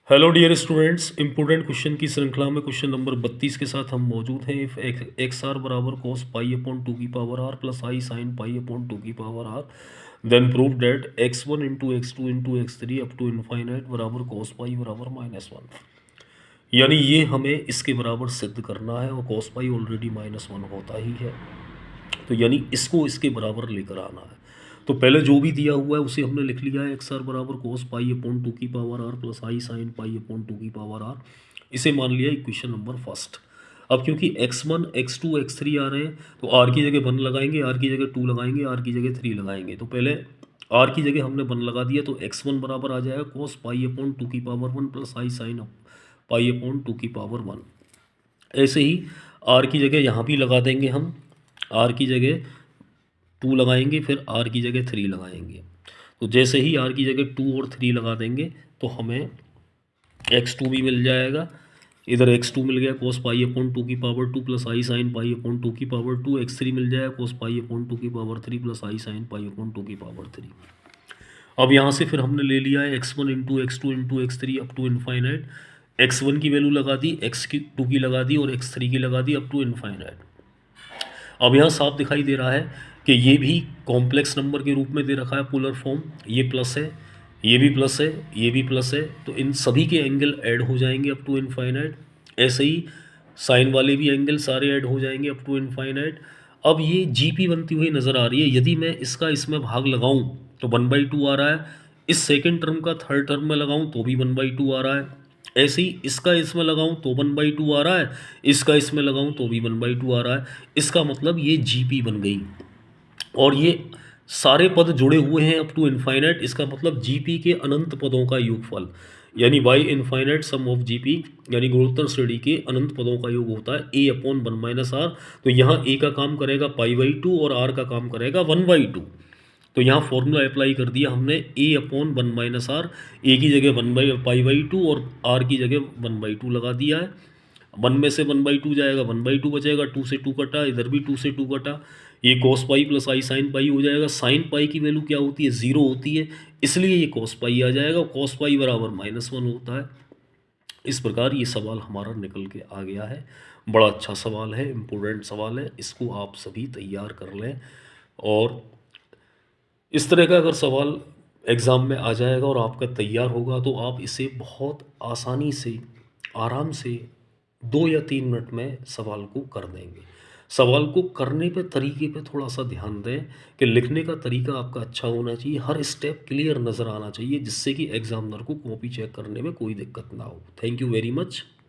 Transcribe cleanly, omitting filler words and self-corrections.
Hello dear students, important question की श्रृंखला में क्वेश्चन नंबर 32 के साथ हम मौजूद हैं। इफ एक्स आर बराबर कॉस पाई अपॉन टू की power r plus i sine pi upon two की power r, then prove that x one into x two into x three up to infinite बराबर cos pi बराबर -1। यानी ये हमें इसके बराबर सिद्ध करना है और कॉस पाई ऑलरेडी -1 होता ही है, तो यानी इसको इसके बराबर लेकर आना है। तो पहले जो भी दिया हुआ है उसे हमने लिख लिया है, एक्स आर बराबर कोस पाई अपॉन टू की power r plus i sine pi upon two की पावर आर। इसे मान लिया इक्वेशन नंबर फर्स्ट। अब क्योंकि x1 x2 x3 आ रहे हैं, तो r की जगह 1 लगाएंगे, r की जगह 2 लगाएंगे, r की जगह 3 लगाएंगे। तो पहले r की जगह हमने 1 लगा दिया, तो x1 बराबर आ जाएगा कोस पाई अपॉन टू की power 1 plus i sine pi upon two की पावर 1। ऐसे ही r की जगह यहाँ भी लगा देंगे हम, r की जगह 2 लगाएंगे, फिर r की जगह 3 लगाएंगे। तो जैसे ही r की जगह 2 और 3 लगा देंगे तो हमें x2 भी मिल जाएगा। इधर x2 मिल गया कोस पाई अपॉन टू की power 2 plus i sine pi upon two की पावर 2। x3 मिल जाएगा कोस पाई अपॉन टू की power 3 plus i sine pi upon two की पावर 3। अब यहाँ से फिर हमने ले लिया है x1 into x two into x three up to infinite. x1 की वैल्यू लगा दी, x2 की लगा दी और x3 की लगा दी अप टू इनफाइनाइट। अब यहाँ साफ दिखाई दे रहा है कि ये भी कॉम्प्लेक्स नंबर के रूप में दे रखा है पोलर फॉर्म। ये प्लस है, ये भी प्लस है, ये भी प्लस है, तो इन सभी के एंगल ऐड हो जाएंगे अप टू इनफाइनाइट। ऐसे ही साइन वाले भी एंगल सारे ऐड हो जाएंगे अप टू इनफाइनाइट। अब ये जीपी बनती हुई नज़र आ रही है। यदि मैं इसका इसमें भाग लगाऊं तो 1/2 आ रहा है, इस सेकेंड टर्म का थर्ड टर्म में लगाऊं तो भी 1/2 आ रहा है। ऐसे ही इसका इसमें लगाऊं तो 1/2 आ रहा है, इसका इसमें लगाऊं तो भी 1/2 आ रहा है। इसका मतलब ये जीपी बन गई और ये सारे पद जुड़े हुए हैं अप टू इनफाइनाइट। इसका मतलब जीपी के अनंत पदों का योगफल, यानी by infinite sum of GP, यानी गुणोत्तर श्रेणी के अनंत पदों का योग होता है ए अपॉन 1-r। तो यहाँ ए का काम करेगा पाई/2 और आर का काम करेगा 1/2। तो यहाँ फॉर्मूला अप्लाई कर दिया हमने, ए अपॉन 1-r। ए की जगह 1/पाई/2 और आर की जगह 1/2 लगा दिया है। 1 में से 1/2 जाएगा, 1/2 बचेगा, 2 से 2 कटा, इधर भी 2 से 2 कटा। ये cos pi plus i sine पाई हो जाएगा। साइन पाई की वैल्यू क्या होती है, 0 होती है, इसलिए ये कॉस पाई आ जाएगा। कॉस पाई बराबर -1 होता है। इस प्रकार ये सवाल हमारा निकल के आ गया है। बड़ा अच्छा सवाल है, इम्पोर्टेंट सवाल है, इसको आप सभी तैयार कर लें। और इस तरह का अगर सवाल एग्ज़ाम में आ जाएगा और आपका तैयार होगा तो आप इसे बहुत आसानी से, आराम से 2 या 3 मिनट में सवाल को कर देंगे। सवाल को करने पे तरीके पे थोड़ा सा ध्यान दें कि लिखने का तरीका आपका अच्छा होना चाहिए, हर स्टेप क्लियर नज़र आना चाहिए, जिससे कि एग्जामिनर को कॉपी चेक करने में कोई दिक्कत ना हो। Thank you very much.